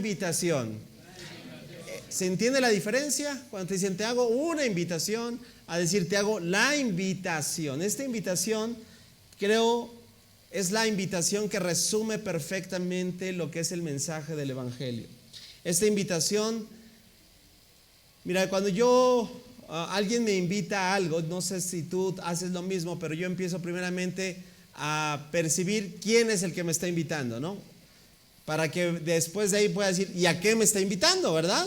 invitación. ¿Se entiende la diferencia? Cuando te dicen te hago una invitación, a decir te hago la invitación. Esta invitación, creo, es la invitación que resume perfectamente lo que es el mensaje del Evangelio. Esta invitación, mira, cuando alguien me invita a algo, no sé si tú haces lo mismo, pero yo empiezo primeramente a percibir quién es el que me está invitando, ¿no? Para que después de ahí pueda decir, ¿y a qué me está invitando, verdad?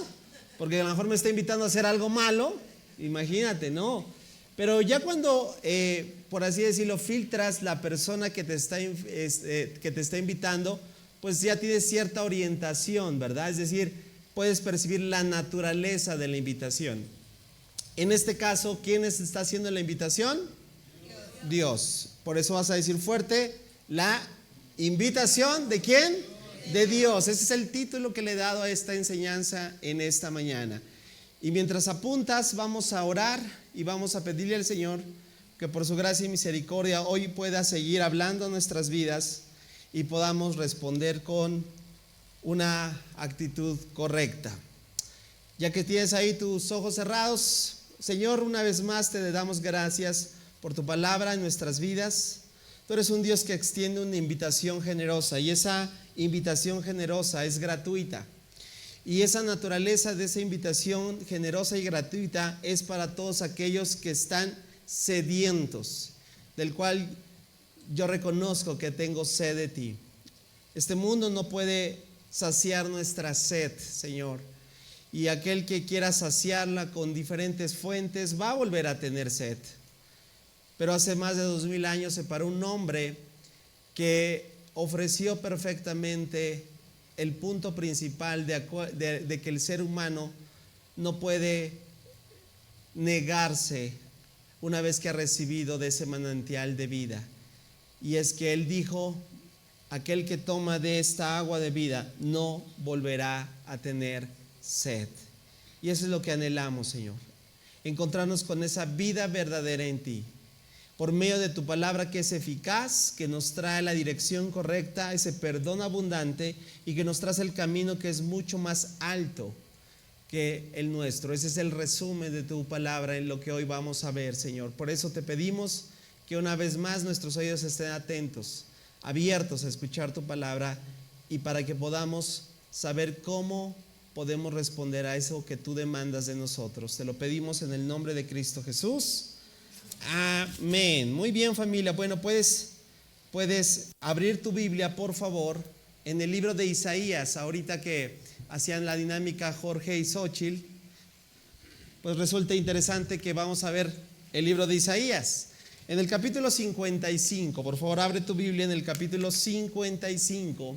Porque a lo mejor me está invitando a hacer algo malo, imagínate, ¿no? Pero ya cuando, por así decirlo, filtras la persona que te está invitando, pues ya tienes cierta orientación, ¿verdad? Es decir, puedes percibir la naturaleza de la invitación. En este caso, ¿quién está haciendo la invitación? Dios. Por eso vas a decir fuerte, la invitación ¿de quién? De Dios. Ese es el título que le he dado a esta enseñanza en esta mañana. Y mientras apuntas, vamos a orar y vamos a pedirle al Señor que por su gracia y misericordia hoy pueda seguir hablando en nuestras vidas y podamos responder con una actitud correcta. Ya que tienes ahí tus ojos cerrados, Señor, una vez más te damos gracias por tu palabra en nuestras vidas. Tú eres un Dios que extiende una invitación generosa y esa invitación generosa es gratuita. Y esa naturaleza de esa invitación generosa y gratuita es para todos aquellos que están sedientos, del cual yo reconozco que tengo sed de ti. Este mundo no puede saciar nuestra sed, Señor. Y aquel que quiera saciarla con diferentes fuentes va a volver a tener sed. Pero hace más de 2000 años se paró un hombre que ofreció perfectamente el punto principal de que el ser humano no puede negarse una vez que ha recibido de ese manantial de vida. Y es que él dijo, aquel que toma de esta agua de vida no volverá a tener sed. Y eso es lo que anhelamos, Señor, encontrarnos con esa vida verdadera en ti, por medio de tu palabra que es eficaz, que nos trae la dirección correcta, ese perdón abundante y que nos trae el camino que es mucho más alto que el nuestro. Ese es el resumen de tu palabra en lo que hoy vamos a ver, Señor. Por eso te pedimos que una vez más nuestros oídos estén atentos, abiertos a escuchar tu palabra y para que podamos saber cómo podemos responder a eso que tú demandas de nosotros. Te lo pedimos en el nombre de Cristo Jesús. Amén. Muy bien, familia. Bueno, puedes abrir tu Biblia, por favor, en el libro de Isaías. Ahorita que hacían la dinámica Jorge y Xochitl, pues resulta interesante que vamos a ver el libro de Isaías. En el capítulo 55, por favor, abre tu Biblia en el capítulo 55.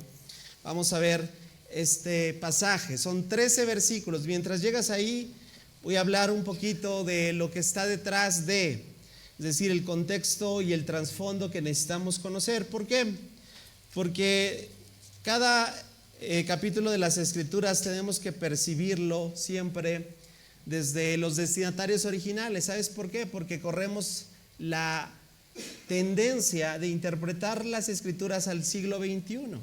Vamos a ver este pasaje. Son 13 versículos. Mientras llegas ahí, voy a hablar un poquito de lo que está detrás de, es decir, el contexto y el trasfondo que necesitamos conocer. ¿Por qué? Porque cada capítulo de las Escrituras tenemos que percibirlo siempre desde los destinatarios originales. ¿Sabes por qué? Porque corremos la tendencia de interpretar las Escrituras al siglo XXI.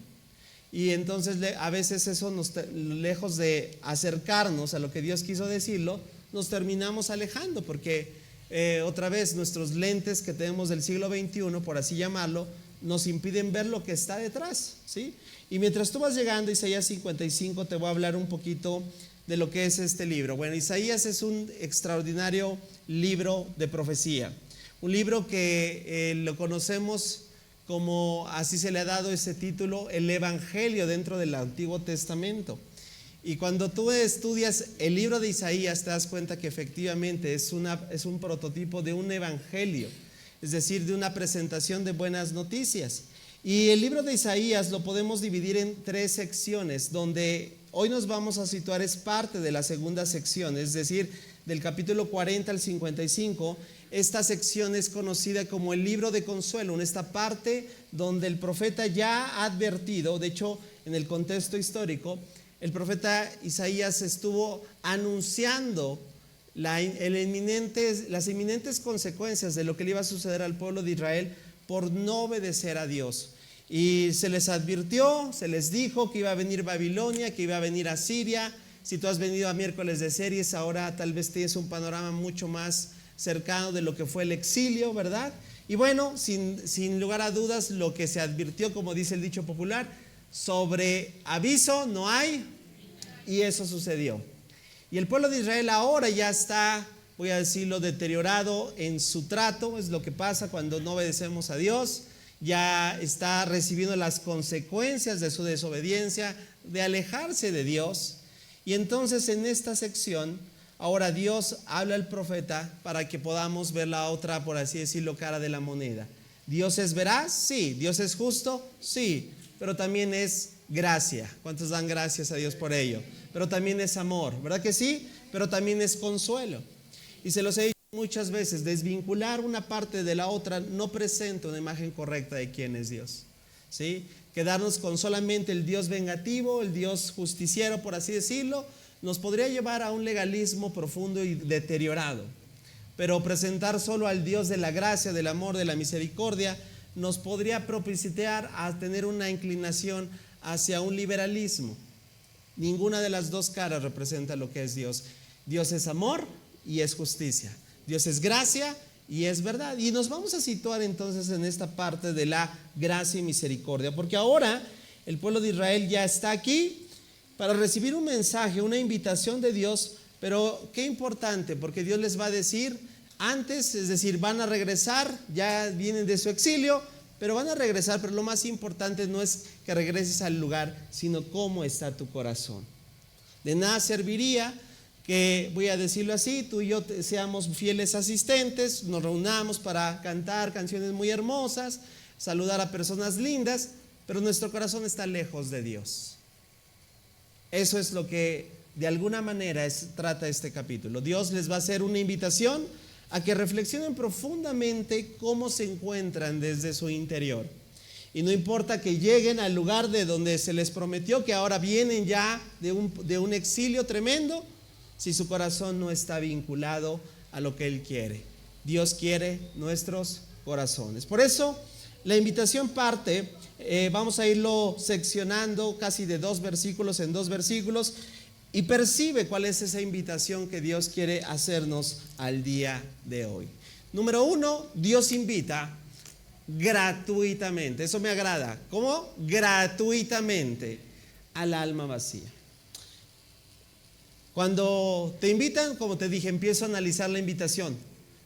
Y entonces a veces eso lejos de acercarnos a lo que Dios quiso decirlo, nos terminamos alejando porque otra vez nuestros lentes que tenemos del siglo XXI, por así llamarlo, nos impiden ver lo que está detrás, ¿sí? Y mientras tú vas llegando a Isaías 55, te voy a hablar un poquito de lo que es este libro. Bueno, Isaías es un extraordinario libro de profecía, un libro que lo conocemos como, así se le ha dado ese título, el Evangelio dentro del Antiguo Testamento. Y cuando tú estudias el libro de Isaías te das cuenta que efectivamente es un prototipo de un evangelio, es decir, de una presentación de buenas noticias. Y el libro de Isaías lo podemos dividir en 3 secciones, donde hoy nos vamos a situar es parte de la segunda sección, es decir, del capítulo 40 al 55. Esta sección es conocida como el libro de consuelo, en esta parte donde el profeta ya ha advertido, de hecho, en el contexto histórico, el profeta Isaías estuvo anunciando las inminentes consecuencias de lo que le iba a suceder al pueblo de Israel por no obedecer a Dios. Y se les advirtió, se les dijo que iba a venir Babilonia, que iba a venir Asiria. Si tú has venido a miércoles de series, ahora tal vez tienes un panorama mucho más cercano de lo que fue el exilio, ¿verdad? Y bueno, sin lugar a dudas, lo que se advirtió, como dice el dicho popular, sobre aviso no hay, y eso sucedió. Y el pueblo de Israel ahora ya está, voy a decirlo, deteriorado en su trato. Es lo que pasa cuando no obedecemos a Dios. Ya está recibiendo las consecuencias de su desobediencia, de alejarse de Dios. Y entonces en esta sección, ahora Dios habla al profeta para que podamos ver la otra, por así decirlo, cara de la moneda. ¿Dios es veraz? Sí. ¿Dios es justo? Sí. Pero también es gracia. ¿Cuántos dan gracias a Dios por ello? Pero también es amor, ¿verdad que sí? Pero también es consuelo. Y se los he dicho muchas veces, desvincular una parte de la otra no presenta una imagen correcta de quién es Dios, ¿sí? Quedarnos con solamente el Dios vengativo, el Dios justiciero, por así decirlo, nos podría llevar a un legalismo profundo y deteriorado. Pero presentar solo al Dios de la gracia, del amor, de la misericordia, nos podría propiciar a tener una inclinación hacia un liberalismo. Ninguna de las dos caras representa lo que es Dios. Dios es amor y es justicia. Dios es gracia y es verdad. Y nos vamos a situar entonces en esta parte de la gracia y misericordia, porque ahora el pueblo de Israel ya está aquí para recibir un mensaje, una invitación de Dios. Pero qué importante, porque Dios les va a decir antes, es decir, van a regresar, ya vienen de su exilio, pero van a regresar. Pero lo más importante no es que regreses al lugar, sino cómo está tu corazón. De nada serviría que, voy a decirlo así, tú y yo seamos fieles asistentes, nos reunamos para cantar canciones muy hermosas, saludar a personas lindas, pero nuestro corazón está lejos de Dios. Eso es lo que de alguna manera trata este capítulo. Dios les va a hacer una invitación a que reflexionen profundamente cómo se encuentran desde su interior. Y no importa que lleguen al lugar de donde se les prometió, que ahora vienen ya de un exilio tremendo, si su corazón no está vinculado a lo que Él quiere. Dios quiere nuestros corazones. Por eso la invitación parte, vamos a irlo seccionando casi de 2 versículos en 2 versículos, y percibe cuál es esa invitación que Dios quiere hacernos al día de hoy. Número 1, Dios invita gratuitamente. Eso me agrada. ¿Cómo? Gratuitamente al alma vacía. Cuando te invitan, como te dije, empiezo a analizar la invitación,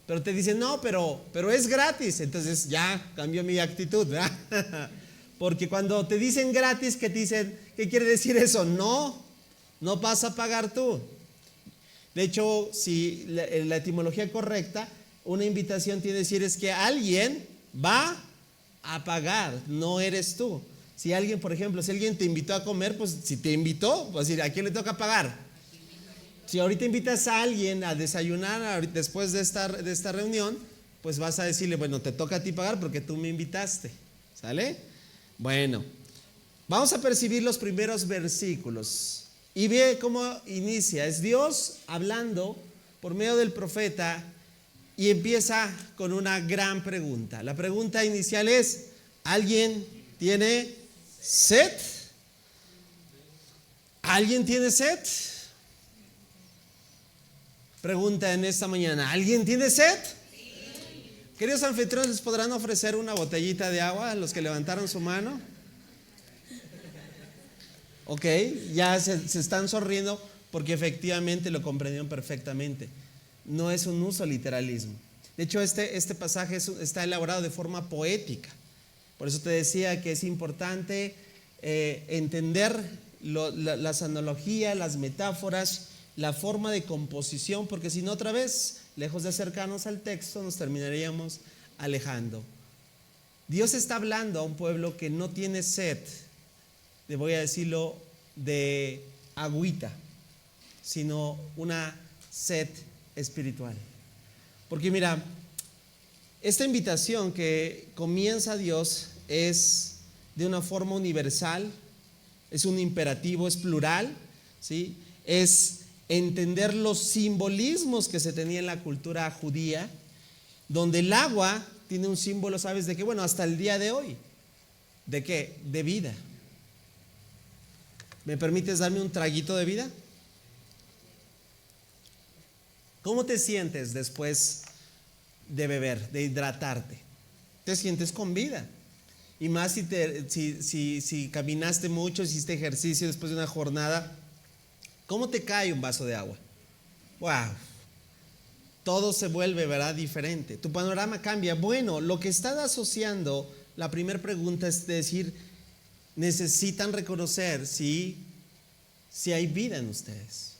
pero te dicen, no, pero es gratis. Entonces ya cambió mi actitud, ¿verdad? Porque cuando te dicen gratis, ¿qué te dicen? ¿Qué quiere decir eso? No vas a pagar tú. De hecho, si la etimología correcta, una invitación tiene que decir es que alguien va a pagar, no eres tú. Si alguien, por ejemplo, si alguien te invitó a comer, pues si te invitó, pues decir, ¿a quién le toca pagar? Si ahorita invitas a alguien a desayunar después de esta reunión, pues vas a decirle, bueno, te toca a ti pagar porque tú me invitaste. ¿Sale? Bueno, vamos a percibir los primeros versículos. Y ve cómo inicia. Es Dios hablando por medio del profeta y empieza con una gran pregunta. La pregunta inicial es, ¿alguien tiene sed? ¿Alguien tiene sed? Pregunta en esta mañana, ¿alguien tiene sed? Sí. Queridos anfitriones, ¿les podrán ofrecer una botellita de agua a los que levantaron su mano? Ok, ya se están sonriendo porque efectivamente lo comprendieron perfectamente. No es un uso literalismo. De hecho, este pasaje está elaborado de forma poética. Por eso te decía que es importante entender las analogías, las metáforas, la forma de composición, porque si no, otra vez, lejos de acercarnos al texto, nos terminaríamos alejando. Dios está hablando a un pueblo que no tiene sed, voy a decirlo, de agüita, sino una sed espiritual. Porque mira, esta invitación que comienza Dios es de una forma universal, es un imperativo, es plural, ¿sí? Es entender los simbolismos que se tenía en la cultura judía, donde el agua tiene un símbolo, ¿sabes de qué? Bueno, hasta el día de hoy. ¿De qué? De vida. ¿Me permites darme un traguito de vida? ¿Cómo te sientes después de beber, de hidratarte? Te sientes con vida. Y más si caminaste mucho, hiciste ejercicio después de una jornada. ¿Cómo te cae un vaso de agua? ¡Wow! Todo se vuelve, ¿verdad?, diferente. Tu panorama cambia. Bueno, lo que están asociando, la primera pregunta es decir, necesitan reconocer si hay vida en ustedes.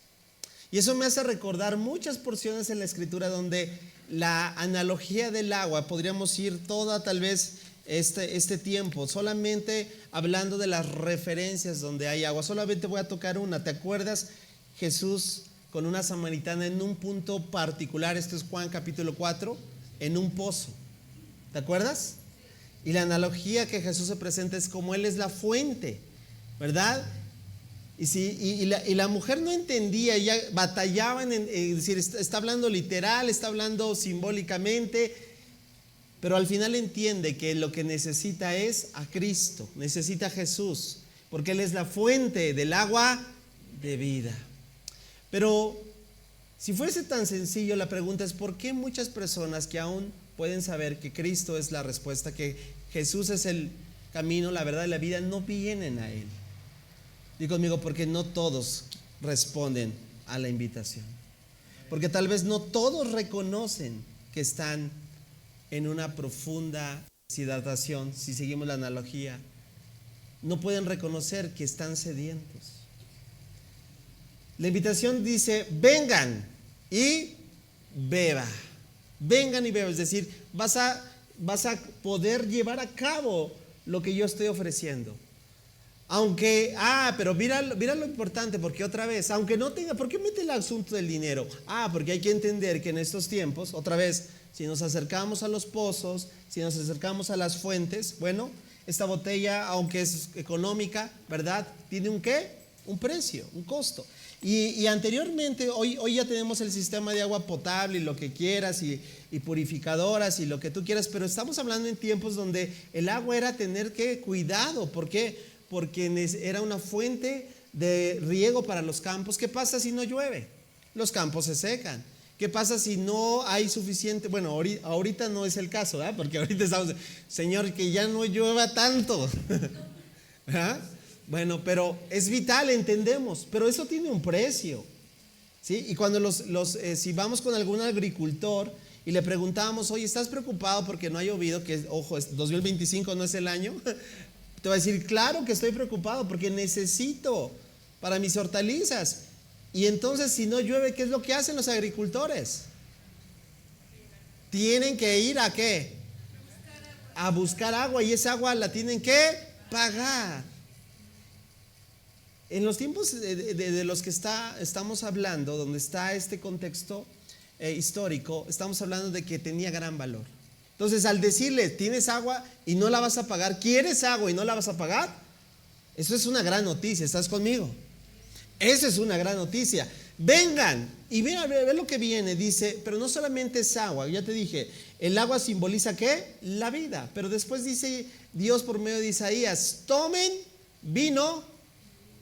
Y eso me hace recordar muchas porciones en la Escritura donde la analogía del agua, podríamos ir toda tal vez este tiempo, solamente hablando de las referencias donde hay agua. Solamente voy a tocar una. ¿Te acuerdas? Jesús con una samaritana en un punto particular, esto es Juan capítulo 4, en un pozo. ¿Te acuerdas? Y la analogía que Jesús se presenta es como Él es la fuente, ¿verdad? Y la mujer no entendía, ella batallaba en decir, está hablando literal, está hablando simbólicamente, pero al final entiende que lo que necesita es a Cristo, necesita a Jesús, porque Él es la fuente del agua de vida. Pero si fuese tan sencillo, la pregunta es ¿por qué muchas personas que aún pueden saber que Cristo es la respuesta, que Jesús es el camino, la verdad y la vida, no vienen a Él? Digo conmigo, porque no todos responden a la invitación. Porque tal vez no todos reconocen que están en una profunda deshidratación, si seguimos la analogía. No pueden reconocer que están sedientos. La invitación dice, vengan y beba. Vengan y beba, es decir, vas a poder llevar a cabo lo que yo estoy ofreciendo. Aunque, pero mira lo importante, porque otra vez, aunque no tenga, ¿por qué mete el asunto del dinero? Porque hay que entender que en estos tiempos, otra vez, si nos acercamos a los pozos, si nos acercamos a las fuentes, bueno, esta botella, aunque es económica, ¿verdad? Tiene un ¿qué? Un precio, un costo. Y anteriormente, hoy ya tenemos el sistema de agua potable y lo que quieras y purificadoras y lo que tú quieras, pero estamos hablando en tiempos donde el agua era tener que cuidado. ¿Por qué? Porque era una fuente de riego para los campos. ¿Qué pasa si no llueve? Los campos se secan. ¿Qué pasa si no hay suficiente? Bueno, ahorita no es el caso, ¿verdad? Porque ahorita estamos, Señor, que ya no llueva tanto. ¿Verdad? Bueno, pero es vital, entendemos, pero eso tiene un precio, ¿sí? Y cuando si vamos con algún agricultor y le preguntamos, oye, ¿estás preocupado porque no ha llovido? Que, ojo, 2025 no es el año. Te va a decir, claro que estoy preocupado porque necesito para mis hortalizas. Y entonces, si no llueve, ¿qué es lo que hacen los agricultores? Tienen que ir ¿a qué? A buscar agua, y esa agua la tienen que pagar. En los tiempos de los que estamos hablando, donde está este contexto histórico, estamos hablando de que tenía gran valor. Entonces, al decirle, tienes agua y no la vas a pagar, ¿quieres agua y no la vas a pagar? Eso es una gran noticia, ¿estás conmigo? Eso es una gran noticia. Vengan y ve lo que viene, dice, pero no solamente es agua, ya te dije, el agua simboliza ¿qué? La vida, pero después dice Dios por medio de Isaías, tomen vino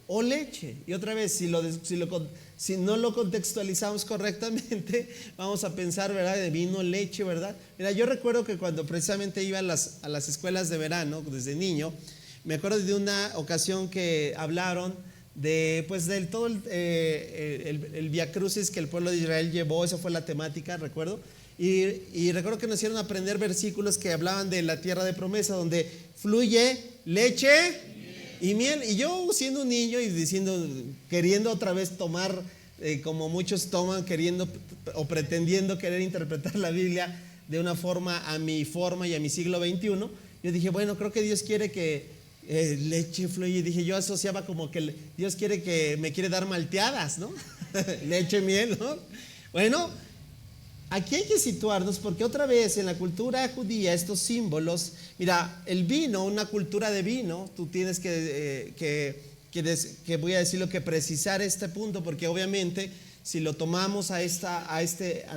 o leche. Y otra vez, si no lo contextualizamos correctamente, vamos a pensar, ¿verdad?, de vino, leche, ¿verdad? Mira, yo recuerdo que cuando precisamente iba a las escuelas de verano, desde niño, me acuerdo de una ocasión que hablaron de todo el Vía Crucis que el pueblo de Israel llevó. Esa fue la temática, recuerdo. Y recuerdo que nos hicieron aprender versículos que hablaban de la tierra de promesa, donde fluye leche y miel. Y yo, siendo un niño y queriendo otra vez tomar, como muchos toman, queriendo o pretendiendo querer interpretar la Biblia de una forma a mi forma y a mi siglo XXI, yo dije, bueno, creo que Dios quiere que leche fluye. Y dije, yo asociaba como que Dios me quiere dar malteadas, ¿no? Leche, miel, ¿no? Bueno, aquí hay que situarnos, porque otra vez en la cultura judía estos símbolos, mira, el vino, una cultura de vino, tú tienes que que voy a decirlo, que precisar este punto, porque obviamente si lo tomamos a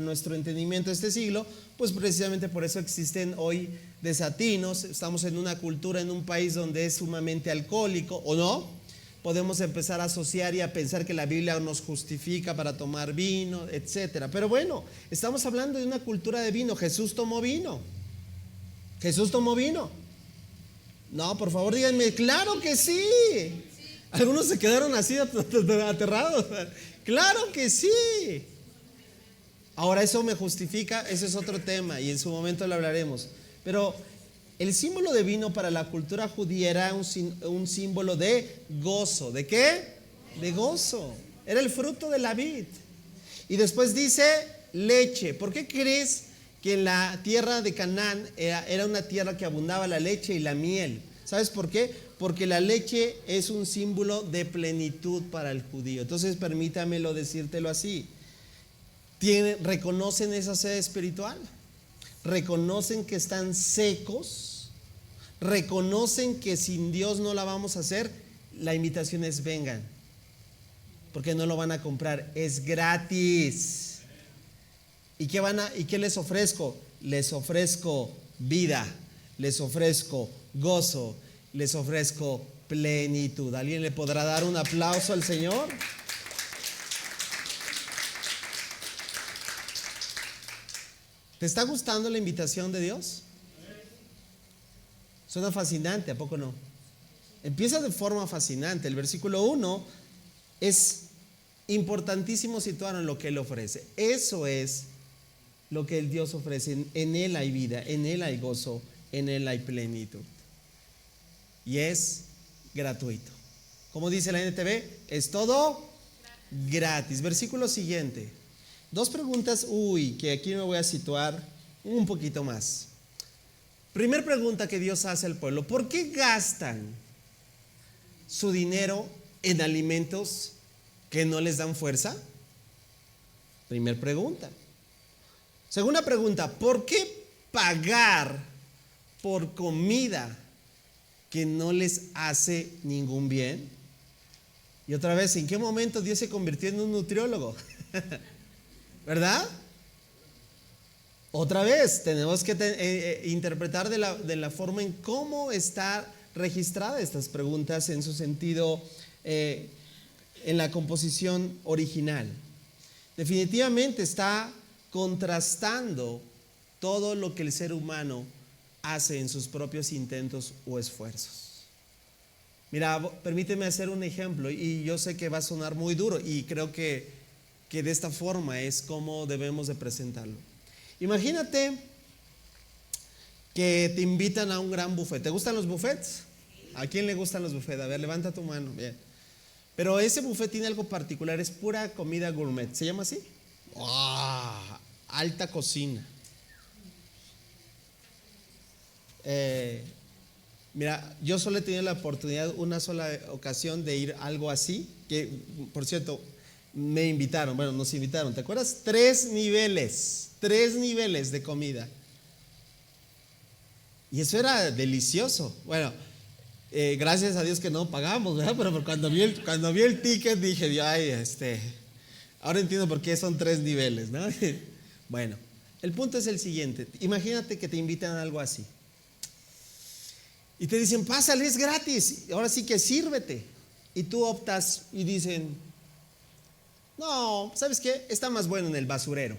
nuestro entendimiento de este siglo, pues precisamente por eso existen hoy desatinos. Estamos en una cultura, en un país donde es sumamente alcohólico, ¿o no? Podemos empezar a asociar y a pensar que la Biblia nos justifica para tomar vino, etcétera. Pero bueno, estamos hablando de una cultura de vino. Jesús tomó vino. Jesús tomó vino. No, por favor díganme, claro que sí. Algunos se quedaron así aterrados. Claro que sí. Ahora, eso me justifica, ese es otro tema y en su momento lo hablaremos. Pero el símbolo de vino para la cultura judía era un símbolo de gozo. ¿De qué? De gozo. Era el fruto de la vid. Y después dice leche. ¿Por qué crees que en la tierra de Canaán era una tierra que abundaba la leche y la miel? ¿Sabes por qué? Porque la leche es un símbolo de plenitud para el judío. Entonces permítamelo decírtelo así. ¿Reconocen esa sed espiritual? ¿Reconocen que están secos? ¿Reconocen que sin Dios no la vamos a hacer? La invitación es vengan, porque no lo van a comprar, es gratis. ¿Y qué les ofrezco? Les ofrezco vida, les ofrezco gozo, les ofrezco plenitud. ¿Alguien le podrá dar un aplauso al Señor? ¿Te está gustando la invitación de Dios? Suena fascinante, ¿a poco no? Empieza de forma fascinante. El versículo 1 es importantísimo situar en lo que Él ofrece. Eso es lo que el Dios ofrece. En Él hay vida, en Él hay gozo, en Él hay plenitud. Y es gratuito. Como dice la NTV, es todo gratis. Versículo siguiente. Dos preguntas, que aquí me voy a situar un poquito más. Primer pregunta que Dios hace al pueblo: ¿por qué gastan su dinero en alimentos que no les dan fuerza? Primer pregunta. Segunda pregunta: ¿por qué pagar por comida que no les hace ningún bien? Y otra vez, ¿en qué momento Dios se convirtió en un nutriólogo? ¿Verdad? Otra vez, tenemos que interpretar de la forma en cómo está registrada estas preguntas en su sentido, en la composición original. Definitivamente está contrastando todo lo que el ser humano hace en sus propios intentos o esfuerzos. Mira, permíteme hacer un ejemplo, y yo sé que va a sonar muy duro, y creo que de esta forma es como debemos de presentarlo. Imagínate que te invitan a un gran buffet. ¿Te gustan los buffets? ¿A quién le gustan los buffets? A ver, levanta tu mano. Bien. Pero ese buffet tiene algo particular, es pura comida gourmet. ¿Se llama así? ¡Oh! Alta cocina. Mira, yo solo he tenido la oportunidad una sola ocasión de ir a algo así, que por cierto me invitaron, nos invitaron, ¿te acuerdas? 3 niveles de comida. Y eso era delicioso. Bueno, gracias a Dios que no pagamos, ¿verdad? Pero cuando vi el ticket dije, ay, ahora entiendo por qué son 3 niveles, ¿no? Bueno, el punto es el siguiente. Imagínate que te invitan a algo así. Y te dicen, pásale, es gratis, ahora sí que sírvete. Y tú optas y dicen, no, ¿sabes qué? Está más bueno en el basurero.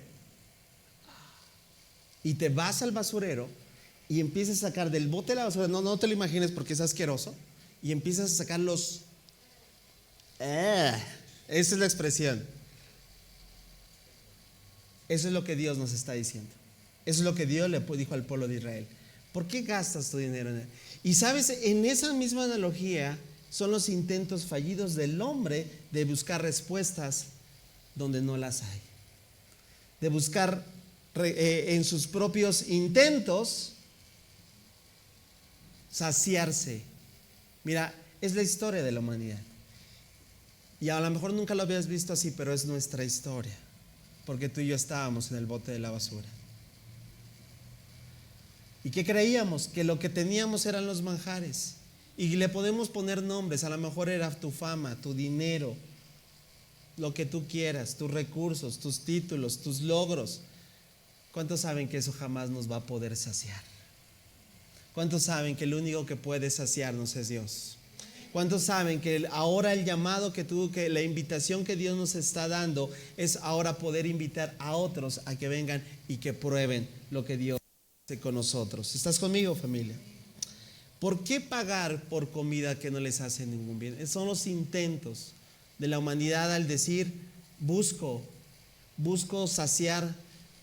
Y te vas al basurero y empiezas a sacar del bote de la basura, no te lo imagines porque es asqueroso, y empiezas a sacar esa es la expresión. Eso es lo que Dios nos está diciendo. Eso es lo que Dios le dijo al pueblo de Israel. ¿Por qué gastas tu dinero en él? Y sabes, en esa misma analogía son los intentos fallidos del hombre de buscar respuestas donde no las hay. De buscar en sus propios intentos saciarse. Mira, es la historia de la humanidad. Y a lo mejor nunca lo habías visto así, pero es nuestra historia. Porque tú y yo estábamos en el bote de la basura. ¿Y qué creíamos? Que lo que teníamos eran los manjares. Y le podemos poner nombres, a lo mejor era tu fama, tu dinero, lo que tú quieras, tus recursos, tus títulos, tus logros. ¿Cuántos saben que eso jamás nos va a poder saciar? ¿Cuántos saben que el único que puede saciarnos es Dios? ¿Cuántos saben que ahora el llamado que la invitación que Dios nos está dando es ahora poder invitar a otros a que vengan y que prueben lo que Dios hace con nosotros? ¿Estás conmigo, familia? ¿Por qué pagar por comida que no les hace ningún bien? Son los intentos de la humanidad al decir, busco saciar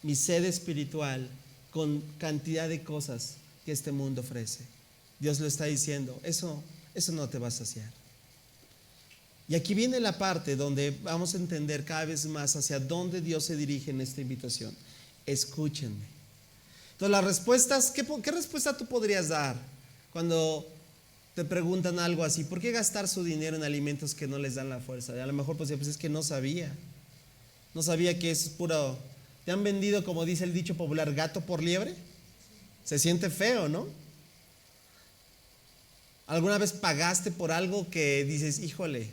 mi sed espiritual con cantidad de cosas que este mundo ofrece. Dios lo está diciendo, eso no te va a saciar. Y aquí viene la parte donde vamos a entender cada vez más hacia dónde Dios se dirige en esta invitación. Escúchenme. Entonces las respuestas, ¿qué respuesta tú podrías dar cuando te preguntan algo así? ¿Por qué gastar su dinero en alimentos que no les dan la fuerza? A lo mejor pues es que no sabía que es puro. ¿Te han vendido, como dice el dicho popular, gato por liebre? Se siente feo, ¿no? ¿Alguna vez pagaste por algo que dices, híjole,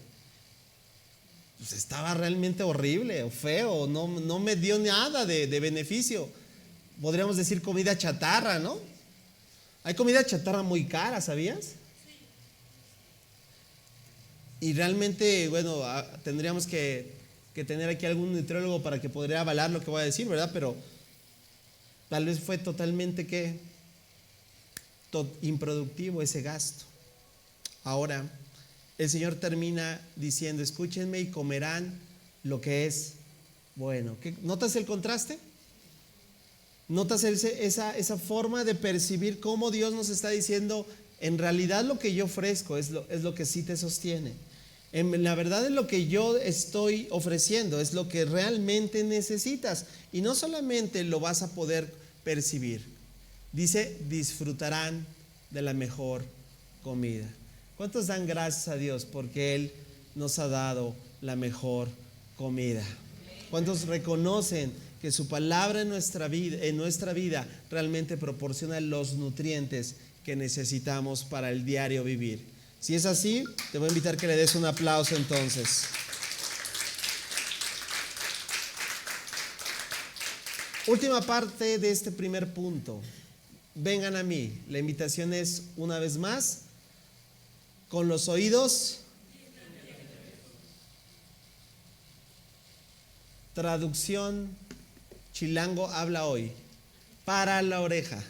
pues estaba realmente horrible o feo, no me dio nada de beneficio? Podríamos decir comida chatarra, ¿no? Hay comida chatarra muy cara, ¿sabías? Y realmente, bueno, tendríamos que tener aquí algún nutriólogo para que podría avalar lo que voy a decir, ¿verdad? Pero tal vez fue totalmente improductivo ese gasto. Ahora, el Señor termina diciendo, escúchenme y comerán lo que es bueno. ¿Notas el contraste? ¿Notas esa forma de percibir cómo Dios nos está diciendo, en realidad lo que yo ofrezco es lo que sí te sostiene? En la verdad es lo que yo estoy ofreciendo, es lo que realmente necesitas. Y no solamente lo vas a poder percibir. Dice, disfrutarán de la mejor comida. ¿Cuántos dan gracias a Dios porque Él nos ha dado la mejor comida? ¿Cuántos reconocen que su palabra en nuestra vida realmente proporciona los nutrientes que necesitamos para el diario vivir? Si es así, te voy a invitar que le des un aplauso entonces. Última parte de este primer punto. Vengan a mí. La invitación es, una vez más, con los oídos. Traducción chilango habla hoy. Para la oreja.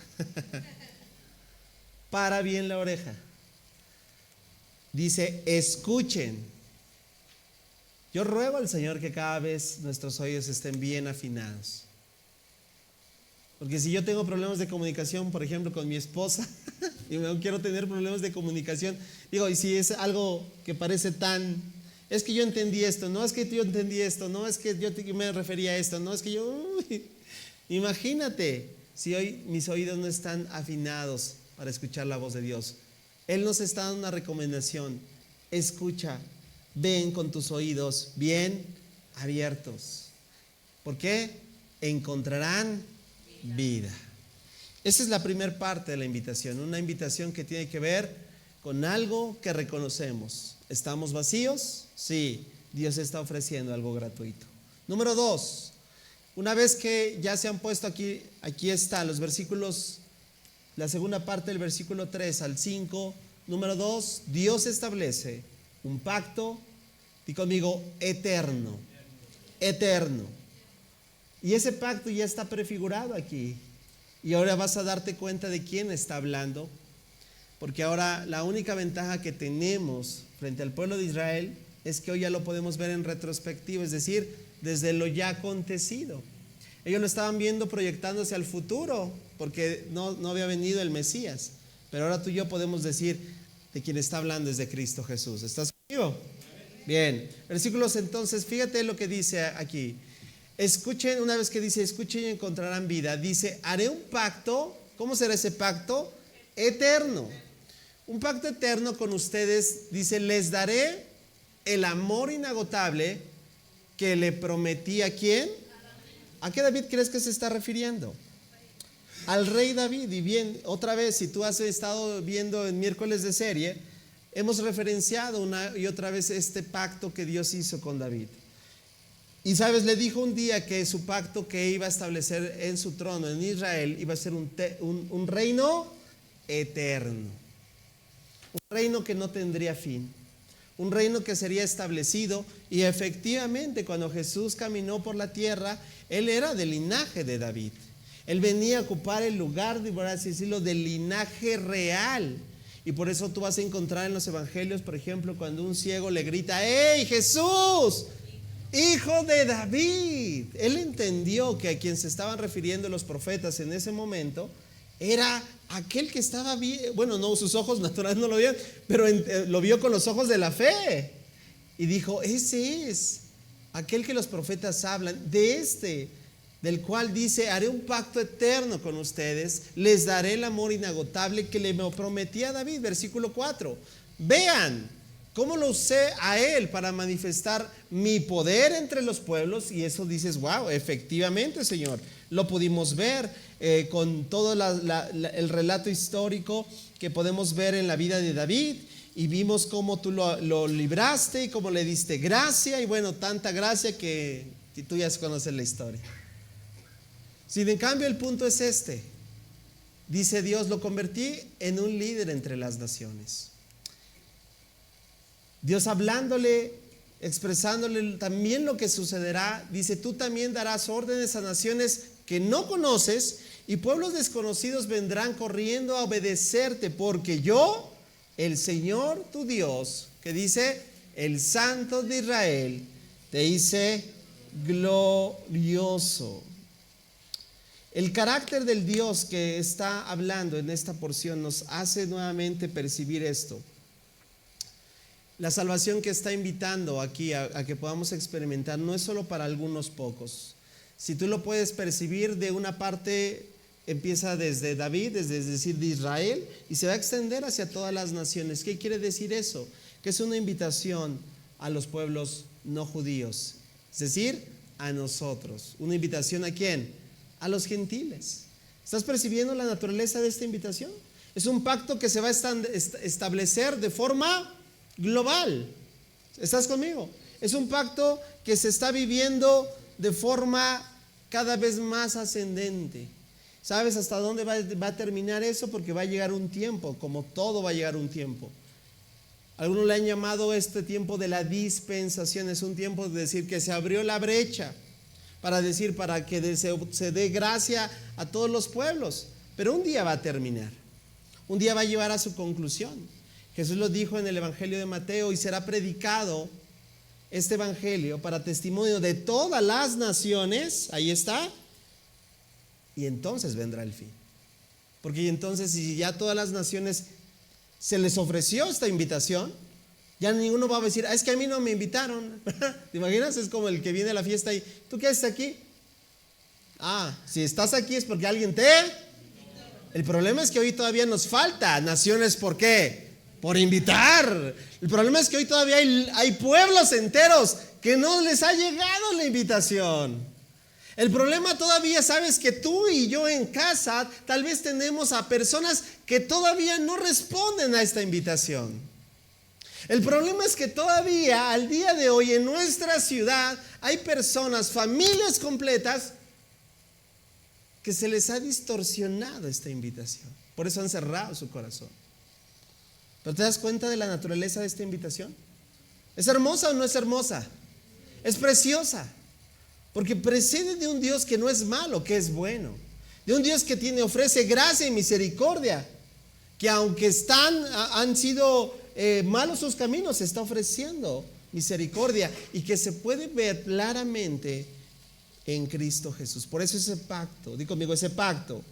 Para bien la oreja. Dice, escuchen. Yo ruego al Señor que cada vez nuestros oídos estén bien afinados. Porque si yo tengo problemas de comunicación, por ejemplo, con mi esposa, y no quiero tener problemas de comunicación, digo, y si es algo que parece es que yo entendí esto, no es que yo entendí esto, no es que yo me refería a esto, no es que imagínate si hoy mis oídos no están afinados para escuchar la voz de Dios. Él nos está dando una recomendación. Escucha, ven con tus oídos bien abiertos. ¿Por qué? Encontrarán vida. Esa es la primera parte de la invitación. Una invitación que tiene que ver con algo que reconocemos. ¿Estamos vacíos? Sí, Dios está ofreciendo algo gratuito. Número 2. Una vez que ya se han puesto aquí están los versículos. La segunda parte del versículo 3 al 5, número 2, Dios establece un pacto, di conmigo, eterno. Eterno. Y ese pacto ya está prefigurado aquí. Y ahora vas a darte cuenta de quién está hablando. Porque ahora la única ventaja que tenemos frente al pueblo de Israel es que hoy ya lo podemos ver en retrospectiva, es decir, desde lo ya acontecido. Ellos lo estaban viendo proyectándose al futuro, porque no había venido el Mesías. Pero ahora tú y yo podemos decir de quien está hablando es de Cristo Jesús. ¿Estás conmigo? Bien. Versículos entonces, fíjate lo que dice aquí. Escuchen, una vez que dice escuchen y encontrarán vida, dice, haré un pacto. ¿Cómo será ese pacto? Eterno. Un pacto eterno con ustedes. Dice, les daré el amor inagotable que le prometí a ¿quién? ¿A qué David crees que se está refiriendo? Al rey David. Y bien, otra vez, si tú has estado viendo en miércoles de serie, hemos referenciado una y otra vez este pacto que Dios hizo con David. Y sabes, le dijo un día que su pacto que iba a establecer en su trono en Israel iba a ser un reino eterno, un reino que no tendría fin, un reino que sería establecido. Y efectivamente, cuando Jesús caminó por la tierra, Él era del linaje de David. Él venía a ocupar el lugar, por así decirlo, del linaje real. Y por eso tú vas a encontrar en los evangelios, por ejemplo, cuando un ciego le grita: ¡Hey, Jesús, hijo de David! Él entendió que a quien se estaban refiriendo los profetas en ese momento era aquel que estaba bien. Bueno, no, sus ojos naturales no lo vieron, pero lo vio con los ojos de la fe. Y dijo: ese es aquel que los profetas hablan, del cual dice: haré un pacto eterno con ustedes, les daré el amor inagotable que le prometí a David. Versículo 4. Vean cómo lo usé a él para manifestar mi poder entre los pueblos. Y eso dices: wow, efectivamente, Señor, lo pudimos ver con todo el relato histórico que podemos ver en la vida de David. Y vimos cómo tú lo libraste y cómo le diste gracia. Y bueno, tanta gracia que tú ya conoces la historia. Sin en cambio, el punto es este. Dice Dios: lo convertí en un líder entre las naciones. Dios hablándole, expresándole también lo que sucederá. Dice: tú también darás órdenes a naciones que no conoces, y pueblos desconocidos vendrán corriendo a obedecerte, porque yo, el Señor tu Dios, que dice el Santo de Israel, te hice glorioso. El carácter del Dios que está hablando en esta porción nos hace nuevamente percibir esto. La salvación que está invitando aquí a que podamos experimentar no es solo para algunos pocos. Si tú lo puedes percibir, de una parte empieza desde David, es decir, de Israel, y se va a extender hacia todas las naciones. ¿Qué quiere decir eso? Que es una invitación a los pueblos no judíos, es decir, a nosotros. ¿Una invitación a quién? A los gentiles. ¿Estás percibiendo la naturaleza de esta invitación? Es un pacto que se va a establecer de forma global. ¿Estás conmigo? Es un pacto que se está viviendo de forma cada vez más ascendente. ¿Sabes hasta dónde va a terminar eso? Porque va a llegar un tiempo, como todo va a llegar un tiempo. Algunos le han llamado este tiempo de la dispensación. Es un tiempo de decir que se abrió la brecha para que se dé gracia a todos los pueblos. Pero un día va a terminar. Un día va a llevar a su conclusión. Jesús lo dijo en el Evangelio de Mateo: y será predicado este Evangelio para testimonio de todas las naciones. Ahí está. Y entonces vendrá el fin. Porque entonces, si ya todas las naciones se les ofreció esta invitación, ya ninguno va a decir: es que a mí no me invitaron. ¿Te imaginas? Es como el que viene a la fiesta y: ¿tú qué haces aquí? Si estás aquí es porque alguien te... El problema es que hoy todavía nos falta naciones. ¿Por qué? Por invitar. El problema es que hoy todavía hay pueblos enteros que no les ha llegado la invitación. El problema todavía, sabes, que tú y yo en casa tal vez tenemos a personas que todavía no responden a esta invitación. El problema es que todavía al día de hoy en nuestra ciudad hay personas, familias completas, que se les ha distorsionado esta invitación. Por eso han cerrado su corazón. ¿Pero te das cuenta de la naturaleza de esta invitación? ¿Es hermosa o no es hermosa? Es preciosa. Porque precede de un Dios que no es malo, que es bueno. De un Dios que ofrece gracia y misericordia. Que aunque han sido malos sus caminos, se está ofreciendo misericordia. Y que se puede ver claramente en Cristo Jesús. Por eso ese pacto, di conmigo, ese pacto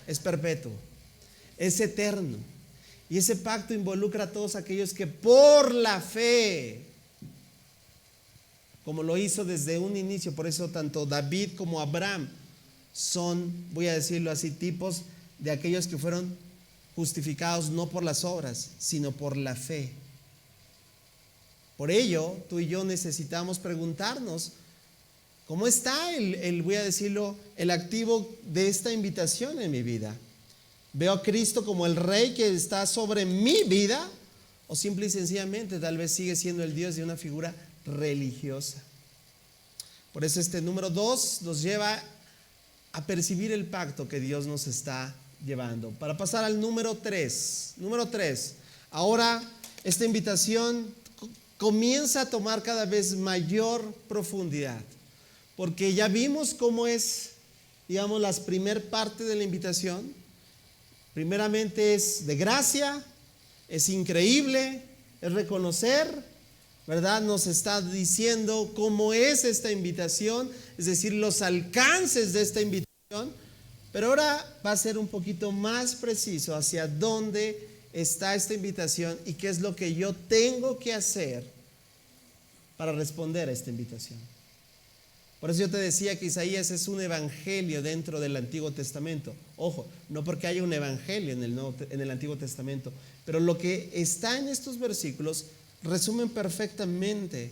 es perpetuo, es eterno. Y ese pacto involucra a todos aquellos que por la fe, como lo hizo desde un inicio, por eso tanto David como Abraham son, voy a decirlo así, tipos de aquellos que fueron justificados no por las obras, sino por la fe. Por ello, tú y yo necesitamos preguntarnos: ¿cómo está voy a decirlo, el activo de esta invitación en mi vida? ¿Veo a Cristo como el Rey que está sobre mi vida? o simple y sencillamente tal vez sigue siendo el Dios de una figura religiosa. Por eso este número 2 nos lleva a percibir el pacto que Dios nos está llevando. Para pasar al número 3. Número 3. Ahora esta invitación comienza a tomar cada vez mayor profundidad, porque ya vimos cómo es, digamos, la primer parte de la invitación. Primeramente es de gracia, es increíble, es reconocer, ¿verdad? Nos está diciendo cómo es esta invitación, es decir, los alcances de esta invitación, pero ahora va a ser un poquito más preciso hacia dónde está esta invitación y qué es lo que yo tengo que hacer para responder a esta invitación. Por eso yo te decía que Isaías es un evangelio dentro del Antiguo Testamento. Ojo, no porque haya un evangelio en el Antiguo Testamento, pero lo que está en estos versículos resumen perfectamente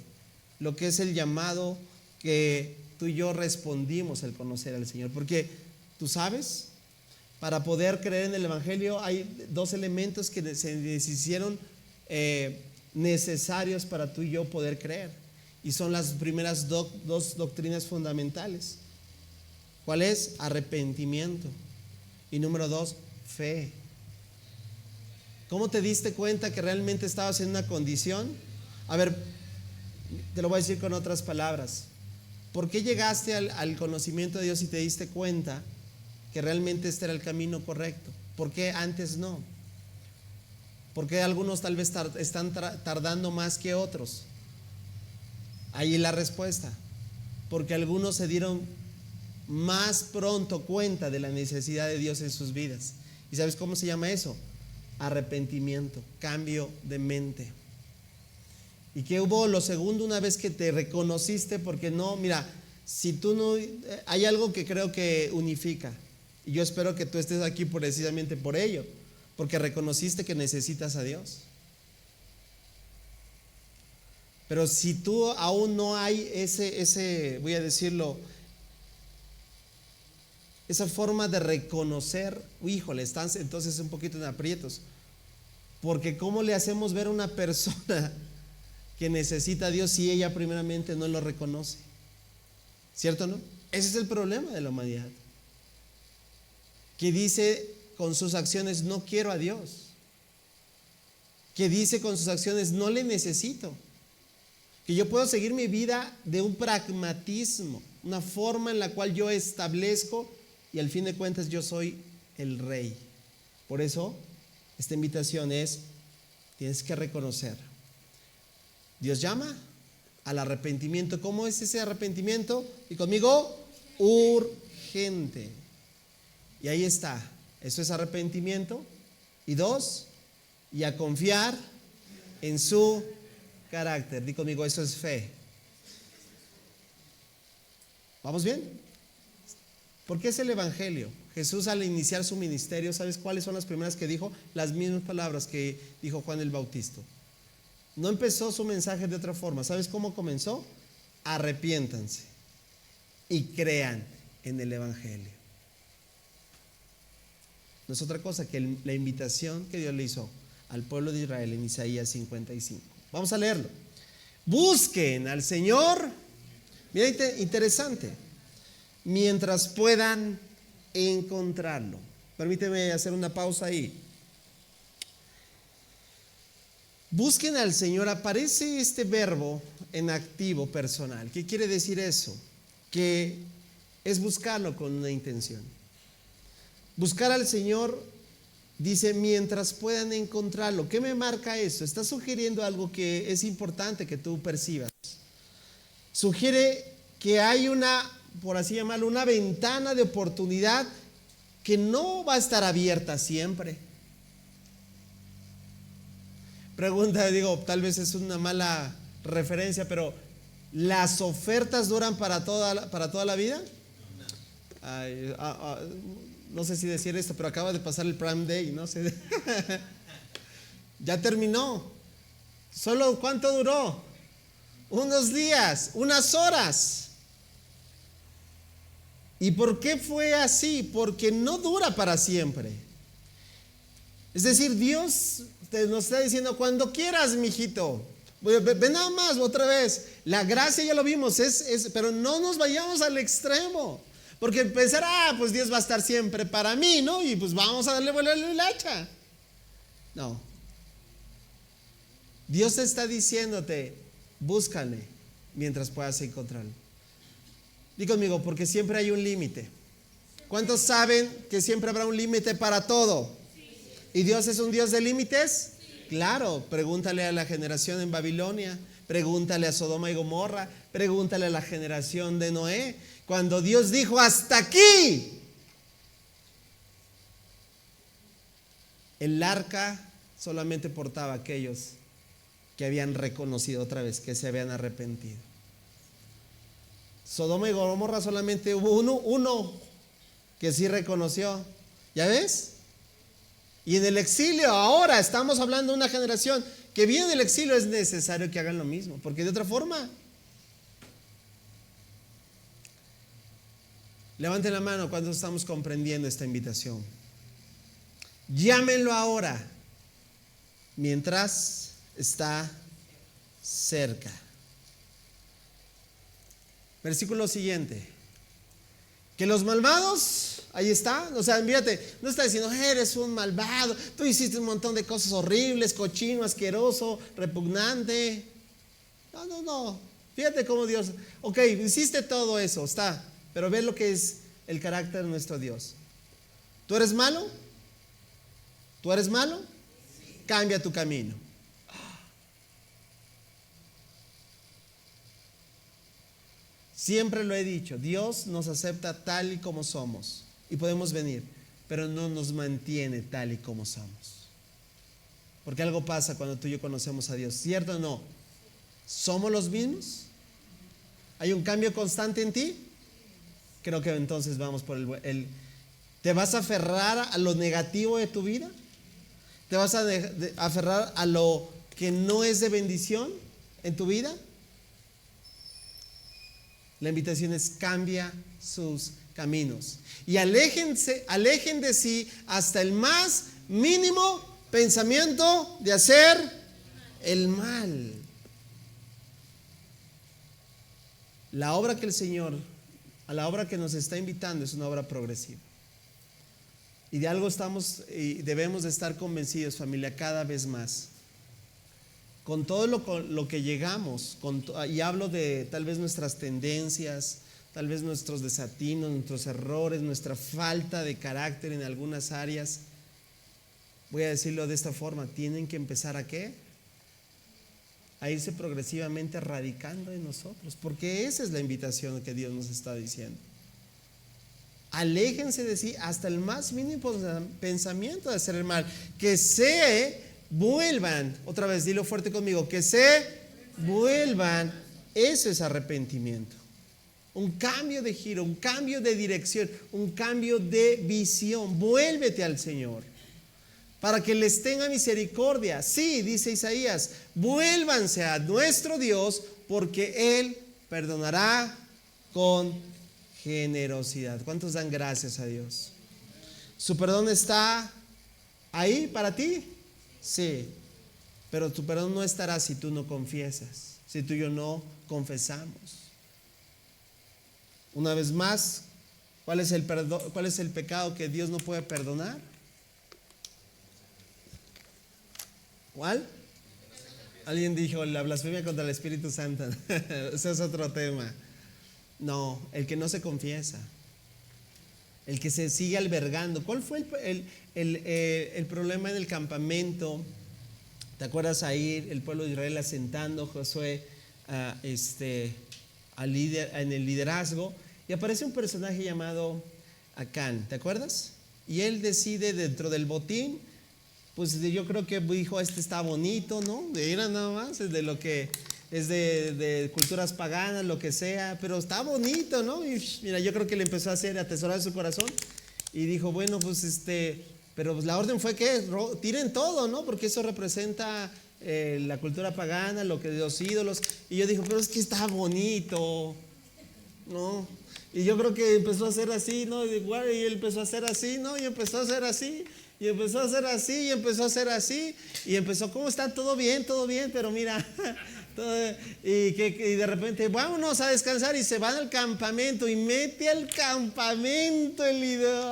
lo que es el llamado que tú y yo respondimos al conocer al Señor. Porque tú sabes, para poder creer en el evangelio hay dos elementos que se hicieron necesarios para tú y yo poder creer. Y son las primeras dos doctrinas fundamentales. ¿Cuál es? Arrepentimiento. Y número 2, fe. ¿Cómo te diste cuenta que realmente estabas en una condición? A ver, te lo voy a decir con otras palabras. ¿Por qué llegaste al conocimiento de Dios y te diste cuenta que realmente este era el camino correcto? ¿Por qué antes no? ¿Por qué algunos tal vez están tardando más que otros? Ahí la respuesta. Porque algunos se dieron más pronto cuenta de la necesidad de Dios en sus vidas. ¿Y sabes cómo se llama eso? Arrepentimiento, cambio de mente. ¿Y qué hubo? Lo segundo, una vez que te reconociste, porque no, mira, si tú no, hay algo que creo que unifica, y yo espero que tú estés aquí precisamente por ello, porque reconociste que necesitas a Dios. Pero si tú aún no hay ese, voy a decirlo, esa forma de reconocer, híjole, están entonces un poquito en aprietos. Porque ¿cómo le hacemos ver a una persona que necesita a Dios si ella primeramente no lo reconoce? ¿Cierto o no? Ese es el problema de la humanidad, que dice con sus acciones no quiero a Dios, que dice con sus acciones no le necesito, que yo puedo seguir mi vida de un pragmatismo, una forma en la cual yo establezco y al fin de cuentas yo soy el rey. Por eso esta invitación es, tienes que reconocer. Dios llama al arrepentimiento. ¿Cómo es ese arrepentimiento? Y conmigo, urgente. Y ahí está. Eso es arrepentimiento. Y 2, y a confiar en su carácter. Di conmigo, eso es fe. ¿Vamos bien? ¿Por qué es el evangelio? Jesús, al iniciar su ministerio, ¿sabes cuáles son las primeras que dijo? Las mismas palabras que dijo Juan el Bautista. No empezó su mensaje de otra forma. ¿Sabes cómo comenzó? Arrepiéntanse y crean en el evangelio. No es otra cosa que la invitación que Dios le hizo al pueblo de Israel en Isaías 55. Vamos a leerlo. Busquen al Señor. Mira, interesante. Mientras puedan encontrarlo. Permíteme hacer una pausa ahí. Busquen al Señor. Aparece este verbo en activo personal. ¿Qué quiere decir eso? Que es buscarlo con una intención. Buscar al Señor, dice, mientras puedan encontrarlo. ¿Qué me marca eso? Está sugiriendo algo que es importante que tú percibas. Sugiere que hay una, por así llamarlo, una ventana de oportunidad que no va a estar abierta siempre. Pregunta, digo, tal vez es una mala referencia, pero ¿las ofertas duran para toda la vida? Ay, no sé si decir esto, pero acaba de pasar el Prime Day, no sé. Ya terminó. ¿Solo cuánto duró? Unos días, unas horas. ¿Y por qué fue así? Porque no dura para siempre. Es decir, Dios nos está diciendo, cuando quieras, mijito. Ve nada más, otra vez. La gracia ya lo vimos, pero no nos vayamos al extremo. Porque pensar, pues Dios va a estar siempre para mí, ¿no? Y pues vamos a darle vuelo a la hacha. No. Dios está diciéndote, búscale mientras puedas encontrarlo. Di conmigo, porque siempre hay un límite. ¿Cuántos saben que siempre habrá un límite para todo? ¿Y Dios es un Dios de límites? Claro, pregúntale a la generación en Babilonia, pregúntale a Sodoma y Gomorra, pregúntale a la generación de Noé. Cuando Dios dijo, hasta aquí, el arca solamente portaba a aquellos que habían reconocido otra vez, que se habían arrepentido. Sodoma y Gomorra solamente hubo uno que sí reconoció. ¿Ya ves? Y en el exilio, ahora estamos hablando de una generación que viene del exilio, es necesario que hagan lo mismo, porque de otra forma. Levanten la mano cuando estamos comprendiendo esta invitación. Llámenlo ahora, mientras está cerca. Versículo siguiente. Que los malvados, ahí está, o sea, fíjate, no está diciendo, eres un malvado, tú hiciste un montón de cosas horribles, cochino, asqueroso, repugnante. No, fíjate cómo Dios, ok, hiciste todo eso, está, pero ve lo que es el carácter de nuestro Dios. ¿Tú eres malo? ¿Tú eres malo? Cambia tu camino. Siempre lo he dicho, Dios nos acepta tal y como somos y podemos venir, pero no nos mantiene tal y como somos. Porque algo pasa cuando tú y yo conocemos a Dios, ¿cierto o no? ¿Somos los mismos? ¿Hay un cambio constante en ti? Creo que entonces vamos por el ¿te vas a aferrar a lo negativo de tu vida? ¿Te vas a aferrar a lo que no es de bendición en tu vida? La invitación es cambia sus caminos y alejen de sí hasta el más mínimo pensamiento de hacer el mal. La obra que el Señor, a la obra que nos está invitando, es una obra progresiva. Y de algo estamos y debemos de estar convencidos, familia, cada vez más. Con todo lo que llegamos, y hablo de tal vez nuestras tendencias, tal vez nuestros desatinos, nuestros errores, nuestra falta de carácter en algunas áreas, voy a decirlo de esta forma, tienen que empezar ¿a qué? A irse progresivamente erradicando en nosotros, porque esa es la invitación que Dios nos está diciendo. Aléjense de sí hasta el más mínimo pensamiento de hacer el mal, que se vuelvan, otra vez dilo fuerte conmigo, que se vuelvan. Eso es arrepentimiento, un cambio de giro, un cambio de dirección, un cambio de visión. Vuélvete al Señor para que les tenga misericordia. Sí, dice Isaías, vuélvanse a nuestro Dios porque Él perdonará con generosidad. ¿Cuántos dan gracias a Dios? ¿Su perdón está ahí para ti? Sí, pero tu perdón no estará si tú no confiesas, si tú y yo no confesamos. Una vez más, ¿cuál es el pecado que Dios no puede perdonar? ¿Cuál? Alguien dijo la blasfemia contra el Espíritu Santo. Ese es otro tema. No, el que no se confiesa, el que se sigue albergando. ¿Cuál fue el problema en el campamento? ¿Te acuerdas ahí el pueblo de Israel asentando Josué en el liderazgo? Y aparece un personaje llamado Acán, ¿te acuerdas? Y él decide dentro del botín, pues yo creo que dijo, está bonito, ¿no? Era nada más, es de lo que es de culturas paganas, lo que sea, pero está bonito, ¿no? Y mira, yo creo que le empezó a atesorar su corazón y dijo, bueno, pues pero pues la orden fue que tiren todo, ¿no? Porque eso representa la cultura pagana, lo que de los ídolos. Y yo dije, pero es que está bonito, ¿no? Y yo creo que empezó a hacer así, ¿no? Y él empezó a hacer así, ¿no? Y empezó a hacer así. Y empezó a hacer así, y empezó a hacer así, y empezó, ¿cómo está? Todo bien, pero mira, y de repente, vámonos a descansar, y se van al campamento, y mete al campamento el líder.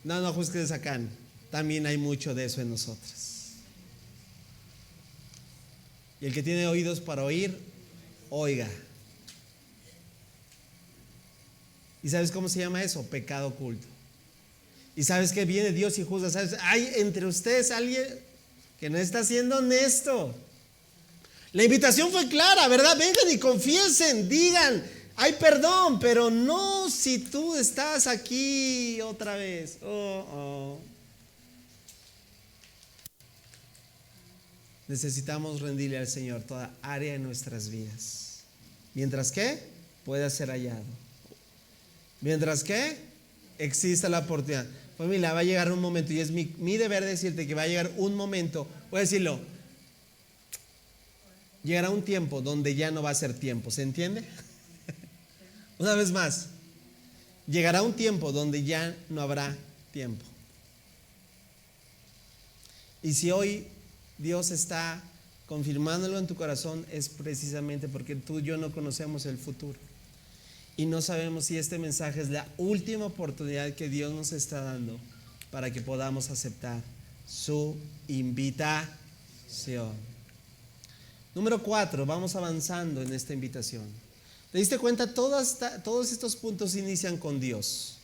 No juzgues acá, también hay mucho de eso en nosotros. Y el que tiene oídos para oír, oiga. ¿Y sabes cómo se llama eso? Pecado oculto. ¿Y sabes que viene Dios y juzga? ¿Sabes? Hay entre ustedes alguien que no está siendo honesto. La invitación fue clara, ¿verdad? Vengan y confiesen, digan, hay perdón, pero no si tú estás aquí otra vez. Necesitamos rendirle al Señor toda área de nuestras vidas. Mientras que pueda ser hallado. Mientras que exista la oportunidad. Familia, va a llegar un momento, y es mi deber decirte que va a llegar un momento, voy a decirlo, llegará un tiempo donde ya no va a ser tiempo, ¿se entiende? Una vez más, llegará un tiempo donde ya no habrá tiempo. Y si hoy Dios está confirmándolo en tu corazón, es precisamente porque tú y yo no conocemos el futuro. Y no sabemos si este mensaje es la última oportunidad que Dios nos está dando para que podamos aceptar su invitación. Número 4, vamos avanzando en esta invitación. ¿Te diste cuenta? Todos estos puntos inician con Dios.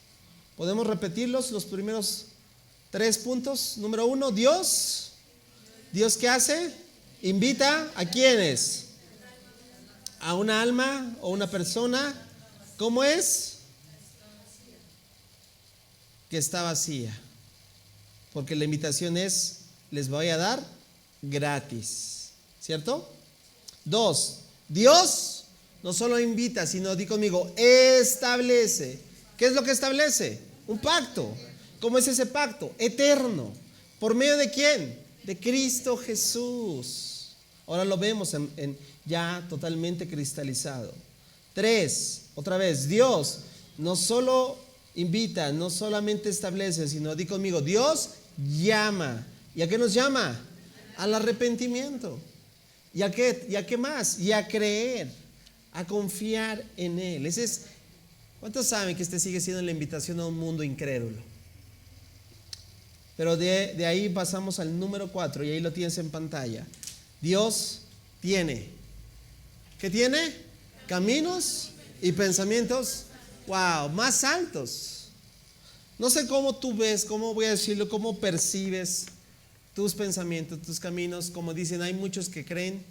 ¿Podemos repetirlos? Los primeros 3 puntos. Número 1, Dios. ¿Dios qué hace? Invita ¿a quiénes? A una alma o una persona. ¿Cómo es? Que está vacía. Porque la invitación es, les voy a dar gratis. ¿Cierto? 2, Dios no solo invita, sino, di conmigo, establece. ¿Qué es lo que establece? Un pacto. ¿Cómo es ese pacto? Eterno. ¿Por medio de quién? De Cristo Jesús. Ahora lo vemos ya totalmente cristalizado. 3, otra vez, Dios no solo invita, no solamente establece, sino, di conmigo, Dios llama. ¿Y a qué nos llama? Al arrepentimiento. ¿Y a qué más? Y a creer, a confiar en Él. ¿Cuántos saben que este sigue siendo la invitación a un mundo incrédulo? Pero de ahí pasamos al número 4, y ahí lo tienes en pantalla. Dios tiene, ¿qué tiene? Caminos y pensamientos, más altos. No sé cómo tú ves, cómo voy a decirlo, cómo percibes tus pensamientos, tus caminos. Como dicen, hay muchos que creen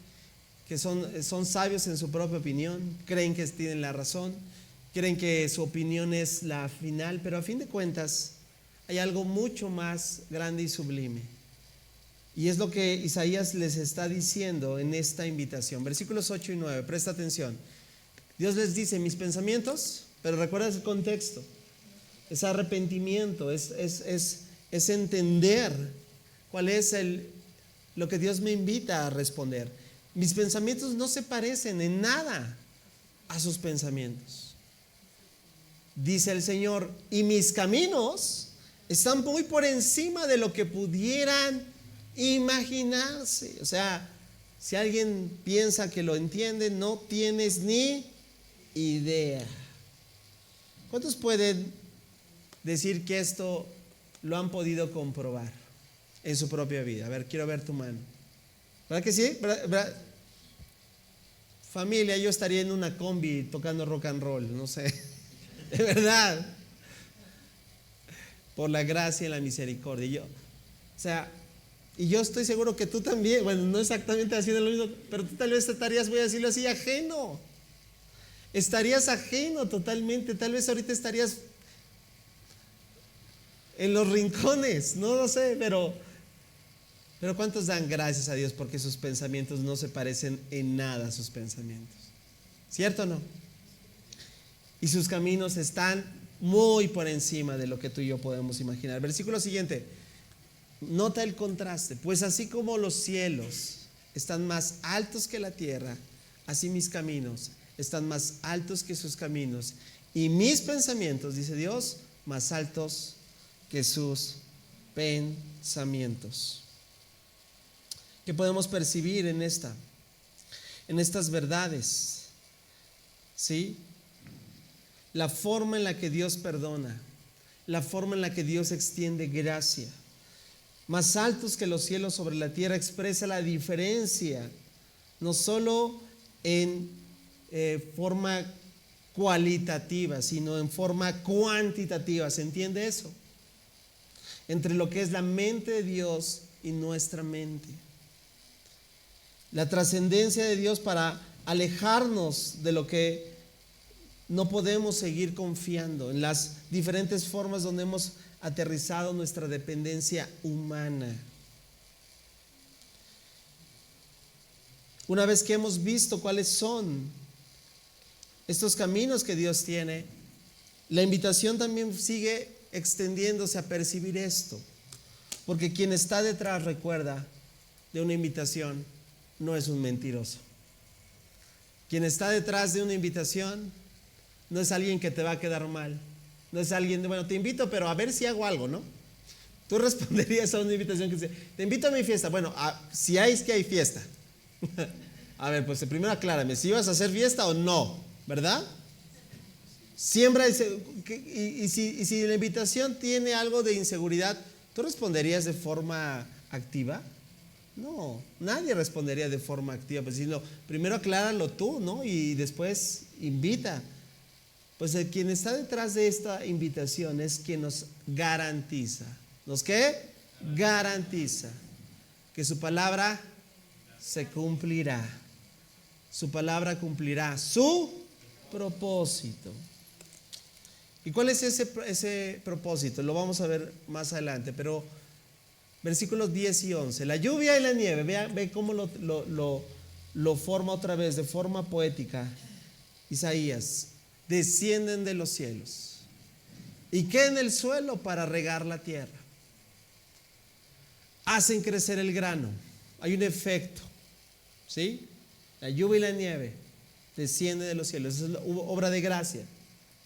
que son sabios en su propia opinión, creen que tienen la razón, creen que su opinión es la final, pero a fin de cuentas hay algo mucho más grande y sublime. Y es lo que Isaías les está diciendo en esta invitación. Versículos 8 y 9, presta atención. Dios les dice, mis pensamientos, pero recuerda el contexto, es arrepentimiento, es entender cuál es lo que Dios me invita a responder. Mis pensamientos no se parecen en nada a sus pensamientos. Dice el Señor, y mis caminos están muy por encima de lo que pudieran imaginarse. O sea, si alguien piensa que lo entiende, no tienes ni idea. ¿Cuántos pueden decir que esto lo han podido comprobar en su propia vida? A ver, quiero ver tu mano. ¿Verdad que sí? ¿Verdad? Familia, yo estaría en una combi tocando rock and roll, no sé. De verdad. Por la gracia y la misericordia. Y yo estoy seguro que tú también, bueno, no exactamente haciendo lo mismo, pero tú tal vez estarías, voy a decirlo así, ajeno. Estarías ajeno totalmente. Tal vez ahorita estarías en los rincones, no lo sé, pero ¿cuántos dan gracias a Dios porque sus pensamientos no se parecen en nada a sus pensamientos? ¿Cierto o no? Y sus caminos están muy por encima de lo que tú y yo podemos imaginar. Versículo siguiente. Nota el contraste. Pues así como los cielos están más altos que la tierra, así mis caminos están más altos que sus caminos, y mis pensamientos, dice Dios, más altos que sus pensamientos. ¿Qué podemos percibir en estas verdades? ¿Sí? La forma en la que Dios perdona, la forma en la que Dios extiende gracia. Más altos que los cielos sobre la tierra expresa la diferencia, no solo en forma cualitativa, sino en forma cuantitativa. ¿Se entiende eso? Entre lo que es la mente de Dios y nuestra mente. La trascendencia de Dios para alejarnos de lo que no podemos seguir confiando, en las diferentes formas donde hemos aterrizado nuestra dependencia humana. Una vez que hemos visto cuáles son estos caminos que Dios tiene, la invitación también sigue extendiéndose a percibir esto, porque quien está detrás, recuerda, de una invitación no es un mentiroso. Quien está detrás de una invitación no es alguien que te va a quedar mal, no es alguien de, bueno, te invito, pero a ver si hago algo, ¿no? Tú responderías a una invitación que dice, te invito a mi fiesta. Bueno, si hay, es que hay fiesta. A ver, pues primero aclárame, si ibas a hacer fiesta o no, ¿verdad? Siembra y si la invitación tiene algo de inseguridad, ¿tú responderías de forma activa? No, nadie respondería de forma activa, pues sino primero acláralo tú, ¿no? Y después invita. Pues quien está detrás de esta invitación es quien nos garantiza. ¿Nos qué? Garantiza que su palabra se cumplirá. Su palabra cumplirá su propósito. ¿Y cuál es ese propósito? Lo vamos a ver más adelante, pero versículos 10 y 11. La lluvia y la nieve, ve cómo lo forma otra vez de forma poética Isaías. Descienden de los cielos y caen en el suelo para regar la tierra. Hacen crecer el grano. Hay un efecto, ¿sí? La lluvia y la nieve descienden de los cielos. Esa es obra de gracia.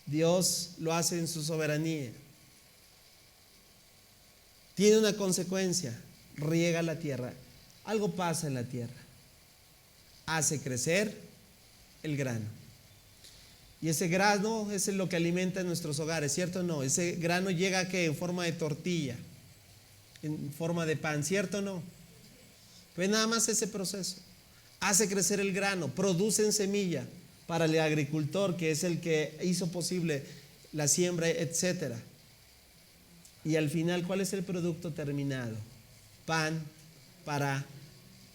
Dios lo hace en su soberanía. Tiene una consecuencia. Riega la tierra. Algo pasa en la tierra. Hace crecer el grano. Y ese grano es lo que alimenta nuestros hogares, ¿cierto o no? Ese grano llega ¿qué? En forma de tortilla, en forma de pan, ¿cierto o no? Pues nada más ese proceso. Hace crecer el grano, producen semilla para el agricultor, que es el que hizo posible la siembra, etcétera. Y al final, ¿cuál es el producto terminado? Pan para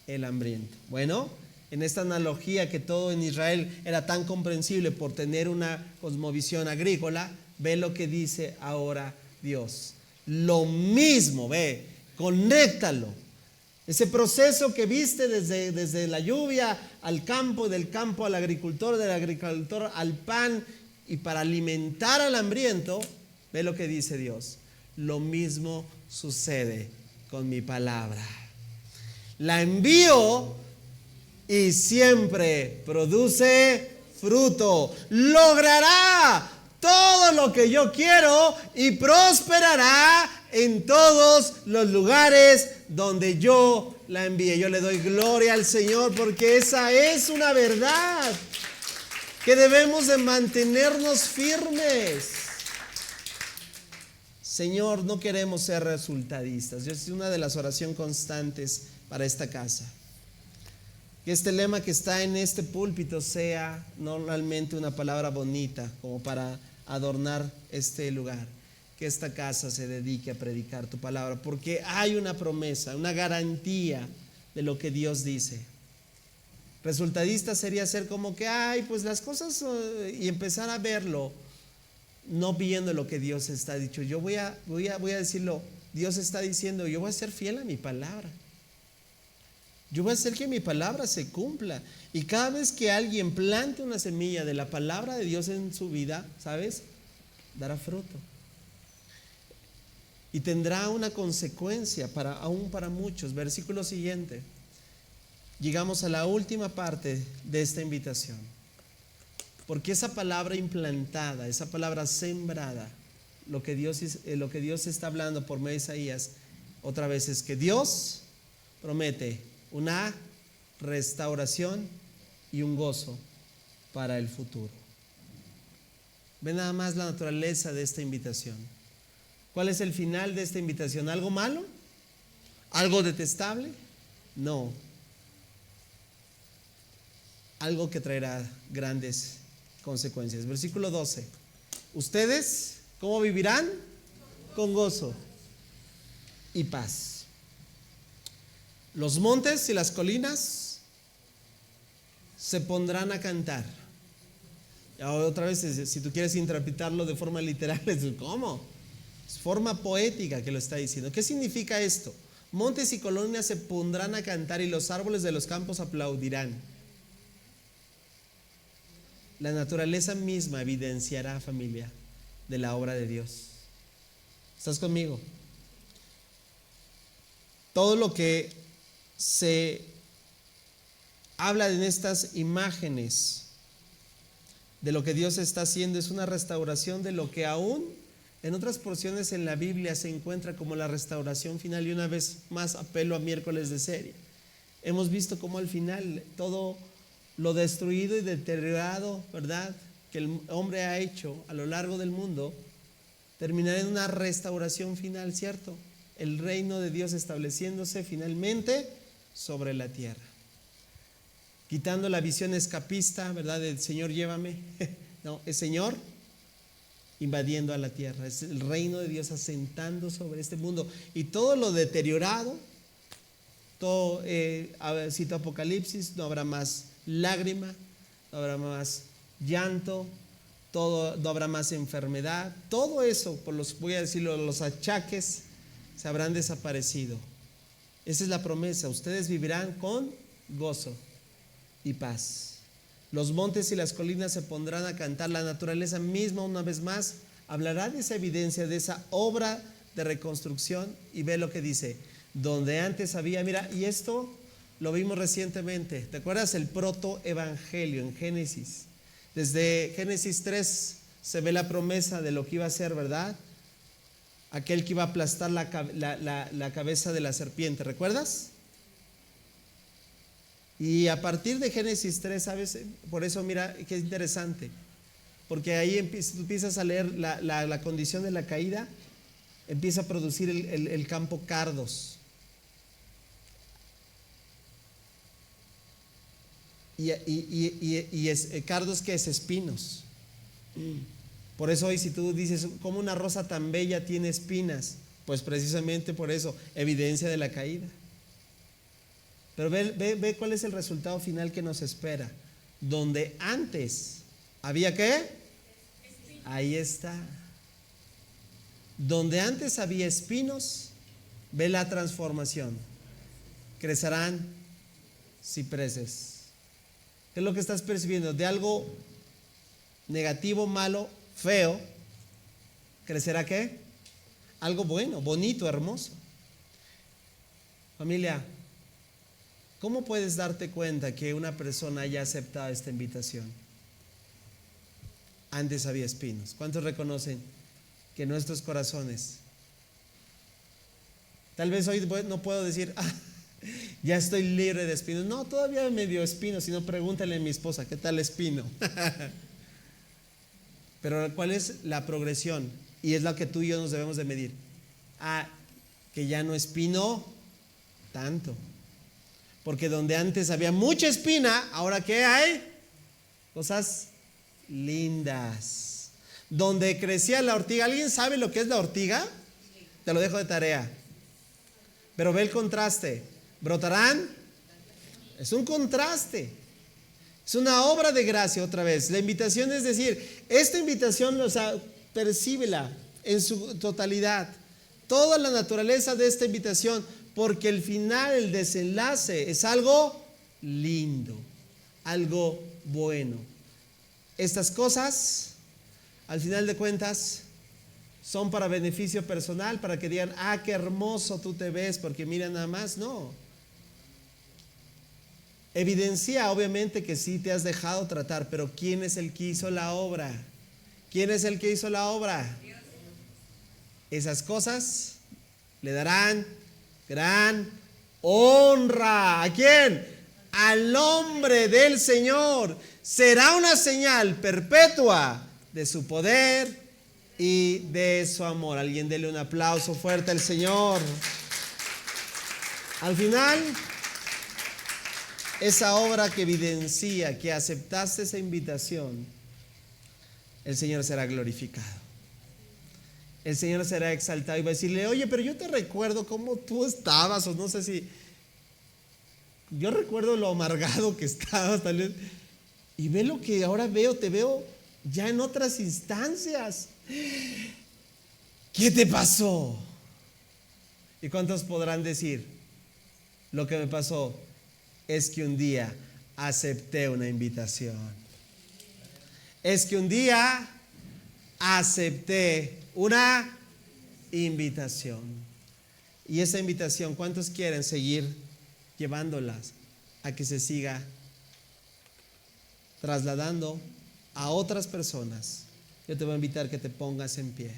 el hambriento. Bueno, en esta analogía que todo en Israel era tan comprensible por tener una cosmovisión agrícola, ve lo que dice ahora Dios. Lo mismo, ve, conéctalo. Ese proceso que viste desde la lluvia al campo, del campo al agricultor, del agricultor al pan, y para alimentar al hambriento, ve lo que dice Dios. Lo mismo sucede con mi palabra. La envío y siempre produce fruto. Logrará todo lo que yo quiero y prosperará en todos los lugares donde yo la envíe. Yo le doy gloria al Señor porque esa es una verdad que debemos de mantenernos firmes. Señor, no queremos ser resultadistas. Es una de las oraciones constantes para esta casa. Que este lema que está en este púlpito sea normalmente una palabra bonita como para adornar este lugar. Que esta casa se dedique a predicar tu palabra, porque hay una promesa, una garantía de lo que Dios dice. Resultadista sería ser como que, pues las cosas, y empezar a verlo, no viendo lo que Dios está dicho. Yo voy a decirlo, Dios está diciendo, yo voy a ser fiel a mi palabra. Yo voy a hacer que mi palabra se cumpla. Y cada vez que alguien plante una semilla de la palabra de Dios en su vida, ¿sabes? Dará fruto. Y tendrá una consecuencia aún para muchos. Versículo siguiente. Llegamos a la última parte de esta invitación. Porque esa palabra implantada, esa palabra sembrada, lo que Dios está hablando por medio de Isaías, otra vez es que Dios promete una restauración y un gozo para el futuro. Ve nada más la naturaleza de esta invitación. ¿Cuál es el final de esta invitación? ¿Algo malo? ¿Algo detestable? No. Algo que traerá grandes consecuencias. Versículo 12. Ustedes, ¿cómo vivirán? Con gozo y paz. Los montes y las colinas se pondrán a cantar. Ahora otra vez, si tú quieres interpretarlo de forma literal, ¿cómo? Es forma poética que lo está diciendo. ¿Qué significa esto? Montes y colinas se pondrán a cantar y los árboles de los campos aplaudirán. La naturaleza misma evidenciará, familia, de la obra de Dios. ¿Estás conmigo? Todo lo que se habla en estas imágenes de lo que Dios está haciendo es una restauración de lo que aún en otras porciones en la Biblia se encuentra como la restauración final. Y una vez más apelo a miércoles de serie. Hemos visto cómo al final todo lo destruido y deteriorado, ¿verdad?, que el hombre ha hecho a lo largo del mundo, terminará en una restauración final, ¿cierto? El reino de Dios estableciéndose finalmente sobre la tierra. Quitando la visión escapista, ¿verdad?, del Señor llévame. No, es Señor invadiendo a la tierra. Es el reino de Dios asentando sobre este mundo. Y todo lo deteriorado, todo, cito Apocalipsis, no habrá más lágrima, no habrá más llanto, no habrá más enfermedad. Todo eso, voy a decirlo, los achaques se habrán desaparecido. Esa es la promesa. Ustedes vivirán con gozo y paz. Los montes y las colinas se pondrán a cantar. La naturaleza misma, una vez más, hablará de esa evidencia, de esa obra de reconstrucción. Y ve lo que dice: donde antes había, mira, y esto lo vimos recientemente. ¿Te acuerdas el protoevangelio en Génesis? Desde Génesis 3 se ve la promesa de lo que iba a ser, ¿verdad? Aquel que iba a aplastar la cabeza de la serpiente, ¿recuerdas? Y a partir de Génesis 3, ¿sabes? Por eso mira qué interesante, porque ahí tú empiezas a leer la condición de la caída, empieza a producir el campo cardos. Cardos, que es espinos. Por eso hoy si tú dices, ¿cómo una rosa tan bella tiene espinas? Pues precisamente por eso, evidencia de la caída. Pero ve cuál es el resultado final que nos espera. Donde antes había ¿qué? Ahí está. Donde antes había espinos, ve la transformación. Crecerán cipreses. ¿Qué es lo que estás percibiendo? De algo negativo, malo, feo, ¿crecerá qué? Algo bueno, bonito, hermoso. Familia, ¿cómo puedes darte cuenta que una persona haya aceptado esta invitación? Antes había espinos. ¿Cuántos reconocen que nuestros corazones? Tal vez hoy no puedo decir, ya estoy libre de espinos. No, todavía me dio espinos. Si no, pregúntale a mi esposa, ¿qué tal espino? Pero ¿cuál es la progresión? Y es la que tú y yo nos debemos de medir. Que ya no espino tanto. Porque donde antes había mucha espina, ¿ahora qué hay? Cosas lindas. Donde crecía la ortiga. ¿Alguien sabe lo que es la ortiga? Te lo dejo de tarea. Pero ve el contraste. ¿Brotarán? Es un contraste. Es una obra de gracia otra vez. La invitación es decir, esta invitación, percíbela en su totalidad. Toda la naturaleza de esta invitación, porque el final, el desenlace es algo lindo, algo bueno. Estas cosas, al final de cuentas, son para beneficio personal, para que digan, qué hermoso tú te ves, porque mira nada más. No. Evidencia obviamente que sí te has dejado tratar, pero ¿quién es el que hizo la obra? ¿Quién es el que hizo la obra? Esas cosas le darán gran honra. ¿A quién? Al nombre del Señor. Será una señal perpetua de su poder y de su amor. Alguien dele un aplauso fuerte al Señor. Al final, esa obra que evidencia que aceptaste esa invitación, el Señor será glorificado. El Señor será exaltado y va a decirle: oye, pero yo te recuerdo cómo tú estabas, o no sé si, yo recuerdo lo amargado que estabas, tal vez, y ve lo que ahora veo, te veo ya en otras instancias. ¿Qué te pasó? ¿Y cuántos podrán decir: lo que me pasó es que un día acepté una invitación? Es que un día acepté una invitación. Y esa invitación, ¿cuántos quieren seguir llevándolas a que se siga trasladando a otras personas? Yo te voy a invitar que te pongas en pie.